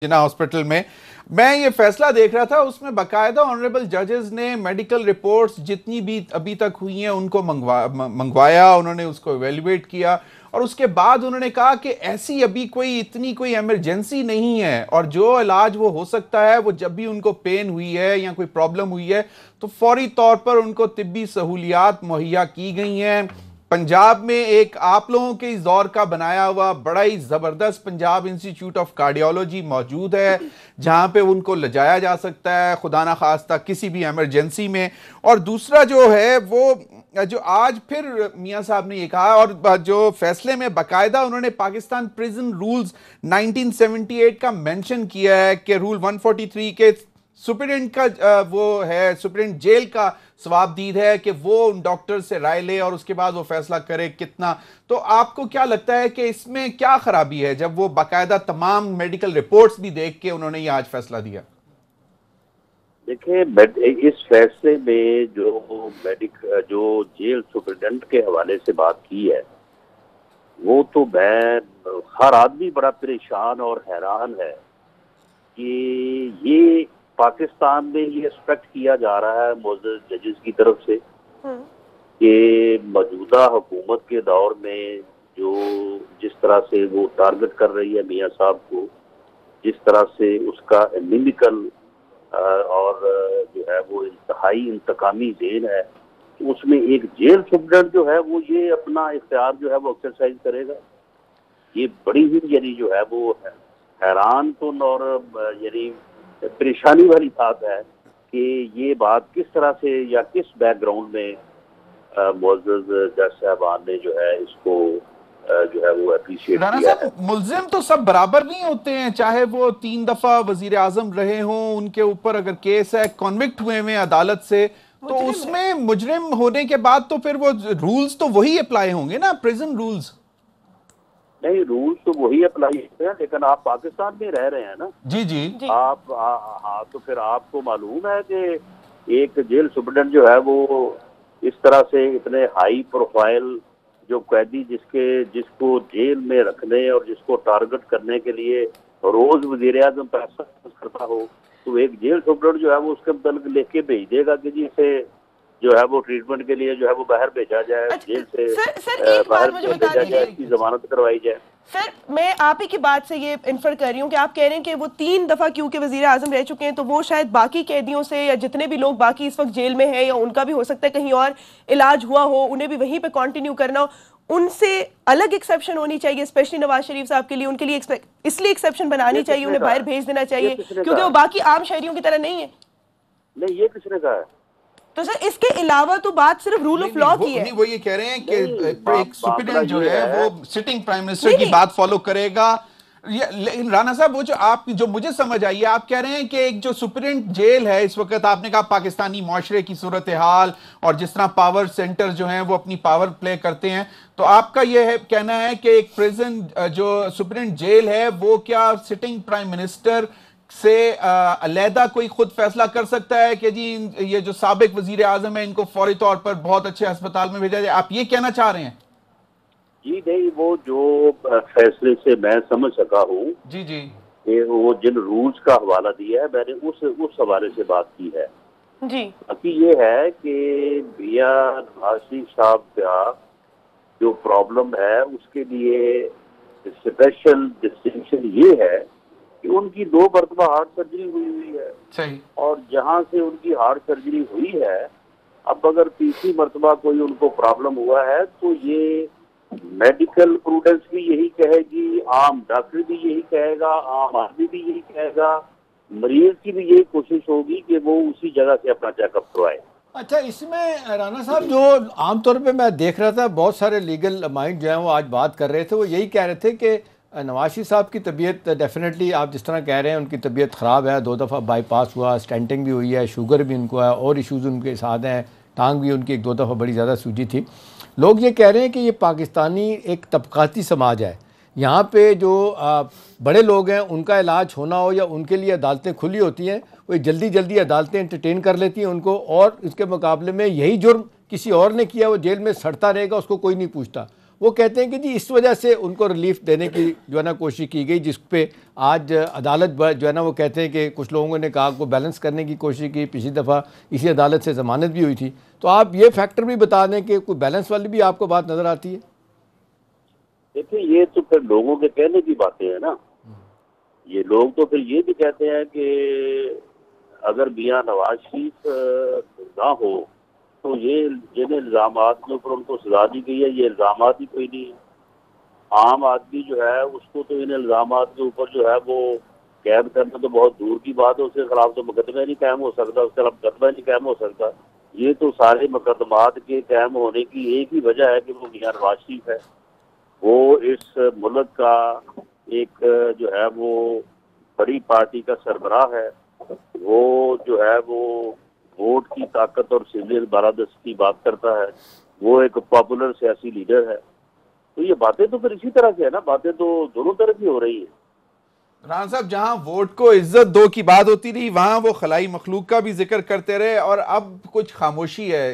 जिना hospital में मैं ये फैसला देख रहा था, उसमें बाकायदा ऑनरेबल जजेस ने मेडिकल रिपोर्ट्स जितनी भी अभी तक हुई हैं उनको मंगवाया, उन्होंने उसको एवेल्युएट किया और उसके बाद उन्होंने कहा कि ऐसी अभी इतनी कोई इमरजेंसी नहीं है और जो इलाज वो हो सकता है, वो जब भी उनको पेन हुई है या कोई प्रॉब्लम हुई है तो फौरी तौर पर उनको तिब्बी सहूलियात मुहैया की गई हैं। पंजाब में एक आप लोगों के इस दौर का बनाया हुआ बड़ा ही जबरदस्त पंजाब इंस्टीट्यूट ऑफ कार्डियोलॉजी मौजूद है, जहां पे उनको ले जाया जा सकता है खुदा ना खास्ता किसी भी इमरजेंसी में। और दूसरा जो है वो जो आज फिर मियां साहब ने ये कहा और जो फैसले में बाकायदा उन्होंने पाकिस्तान प्रिजन रूल्स 1978 का मेंशन किया है कि रूल 143 के सुप्रीडेंट का वो है, सुप्रीडेंट जेल का सवाबदीद है कि वो डॉक्टर से राय ले और उसके बाद वो फैसला करे कितना। तो आपको क्या लगता है कि इसमें क्या खराबी है जब वो बाकायदा तमाम मेडिकल रिपोर्ट्स भी देख के उन्होंने ये आज फैसला दिया? देखिए, इस फैसले में जो जेल सुप्रीडेंट के हवाले से बात की है, वो तो हर आदमी बड़ा परेशान और हैरान है कि ये पाकिस्तान में ये एक्सपेक्ट किया जा रहा है मोअज़्ज़ज़ जजेस की तरफ से कि मौजूदा हुकूमत के दौर में जो जिस तरह से वो टारगेट कर रही है मियां साहब को, जिस तरह से उसका एनिमिकल और जो है वो इंतहाई इंतकामी ज़ेन है, तो उसमें एक जेल सुप्रीडेंट जो है वो ये अपना इख्तियार जो है वो एक्सरसाइज करेगा। ये बड़ी ही यानी जो है वो हैरान कुन और यानी परेशानी वाली बात है कि ये बात किस तरह से या किस बैकग्राउंड में मुअज़्ज़ज़ जज साहबान ने जो है इसको जो है वो अप्रिशिएट किया है। मुल्जिम तो सब बराबर नहीं होते हैं, चाहे वो 3 दफा वजीर आजम रहे हों, उनके ऊपर अगर केस है, कॉन्विक्ट हुए हैं अदालत से, तो उसमें मुजरिम होने के बाद तो फिर वो रूल्स तो वही अप्लाई होंगे ना, प्रिजन रूल्स। नहीं, रूल्स तो वही अप्लाई होते हैं, लेकिन आप पाकिस्तान में रह रहे हैं ना। जी जी आप हाँ, तो फिर आपको मालूम है कि एक जेल सुप्रीडेंट जो है वो इस तरह से इतने हाई प्रोफाइल जो कैदी जिसको जेल में रखने और जिसको टारगेट करने के लिए रोज वजीर आज़म पैसा करता हो, तो एक जेल सुप्रीडेंट जो है वो उसके मतलब लेके भेज देगा कि जी इसे जो है वो ट्रीटमेंट के लिए जो है वो बाहर भेजा जाए, जेल से बाहर भेजा जाए, इसकी जमानत करवाई जाए। सर, मैं आप ही की बात से ये इन्फर कर रही हूँ कि आप कह रहे हैं कि वो 3 दफा क्योंकि वजीर आजम रह चुके हैं, तो वो शायद बाकी कैदियों से या जितने भी लोग बाकी इस वक्त जेल में हैं या उनका भी हो सकता है कहीं और इलाज हुआ हो, उन्हें भी वहीं पे कंटिन्यू करना हो, उनसे अलग एक्सेप्शन होनी चाहिए, स्पेशली नवाज शरीफ साहब के लिए, उनके लिए इसलिए एक्सेप्शन बनानी चाहिए, उन्हें बाहर भेज देना चाहिए क्योंकि वो बाकी आम शहरियों की तरह नहीं है। नहीं, ये किसने कहा है? तो सर इसके अलावा तो बात सिर्फ रूल ऑफ लॉ की है। नहीं, वो ये कह रहे हैं कि एक सुप्रीडेंट जो है वो सिटिंग प्राइम मिनिस्टर की बात फॉलो करेगा। लेकिन राना साहब, वो जो मुझे समझ आई है, आप कह रहे हैं कि एक जो सुप्रीडेंट जेल है इस वक्त, आपने कहा पाकिस्तानी माशरे की सूरत हाल और जिस तरह पावर सेंटर जो हैं वो अपनी पावर प्ले करते हैं, तो आपका यह कहना है कि एक प्रिजन जो सुप्रीडेंट जेल है वो क्या सिटिंग प्राइम मिनिस्टर से अलहदा कोई खुद फैसला कर सकता है कि जी ये जो साबिक वजीर आजम है इनको फौरी तौर पर बहुत अच्छे अस्पताल में भेजा जाए? आप ये कहना चाह रहे हैं? जी नहीं, वो जो फैसले से मैं समझ सका हूँ जी जी कि वो जिन रूल्स का हवाला दिया है, मैंने उस हवाले से बात की है जी। बाकी ये है कि मियां नवाज शरीफ साहब का जो प्रॉब्लम है उसके लिए स्पेशल डिस्टिंक्शन ये है कि उनकी 2 मरतबा हार्ट सर्जरी हुई है। सही। और जहां से उनकी हार्ट सर्जरी हुई है, अब अगर तीसरी मरतबा कोई उनको प्रॉब्लम हुआ है तो ये मेडिकल प्रूडेंस भी यही कहेगी, आम डॉक्टर भी यही कहेगा, आम आदमी भी यही कहेगा, मरीज की भी यही कोशिश होगी कि वो उसी जगह से अपना चेकअप करवाए। अच्छा, इसमें राना साहब जो आमतौर पे मैं देख रहा था, बहुत सारे लीगल माइंड जो हैं वो आज बात कर रहे थे, वो यही कह रहे थे कि नवाज शरीफ साहब की तबीयत डेफिनेटली आप जिस तरह कह रहे हैं उनकी तबीयत ख़राब है, 2 दफ़ा बाईपास हुआ, स्टेंटिंग भी हुई है, शुगर भी उनको है और इश्यूज़ उनके साथ हैं, टांग भी उनकी 1-2 दफ़ा बड़ी ज़्यादा सूजी थी। लोग ये कह रहे हैं कि ये पाकिस्तानी एक तबक़ाती समाज है, यहाँ पे जो बड़े लोग हैं उनका इलाज होना हो या उनके लिए अदालतें खुली होती हैं, वो जल्दी जल्दी अदालतें एंटरटेन कर लेती हैं उनको, और इसके मुकाबले में यही जुर्म किसी और ने किया वो जेल में सड़ता रहेगा, उसको कोई नहीं पूछता। वो कहते हैं कि जी इस वजह से उनको रिलीफ देने की जो है ना कोशिश की गई, जिस पे आज अदालत जो है ना वो कहते हैं कि कुछ लोगों ने कहा को बैलेंस करने की कोशिश की, पिछली दफ़ा इसी अदालत से ज़मानत भी हुई थी। तो आप ये फैक्टर भी बता दें कि कोई बैलेंस वाली भी आपको बात नज़र आती है? देखिए, ये तो फिर लोगों के कहने की बातें हैं ना। ये लोग तो फिर ये भी कहते हैं कि अगर मियां नवाज शरीफ ना हो तो ये जिन इल्जामात के ऊपर उनको सजा दी गई है, ये इल्जामात ही कोई नहीं है। आम आदमी जो है उसको तो इन इल्जामात के ऊपर जो है वो कैद करना तो बहुत दूर की बात है, उसके खिलाफ तो मुकदमा नहीं कायम हो सकता, उसके खिलाफ मुकदमा नहीं कायम हो सकता। ये तो सारे मुकदमात के कायम होने की एक ही वजह है कि वो मियां नवाज शरीफ है। वो इस मुल्क का एक जो है वो बड़ी पार्टी का सरबराह है। वो जो है वो वोट की ताकत और सिविल बारादस्ती की बात करता है। वो एक पॉपुलर सियासी लीडर है। तो ये बातें तो फिर इसी तरह से है ना, बातें तो दोनों तरफ ही हो रही है। राना साहब, जहां वोट को इज्जत दो की बात होती रही, वहां वो खलाई मखलूक का भी जिक्र करते रहे और अब कुछ खामोशी है।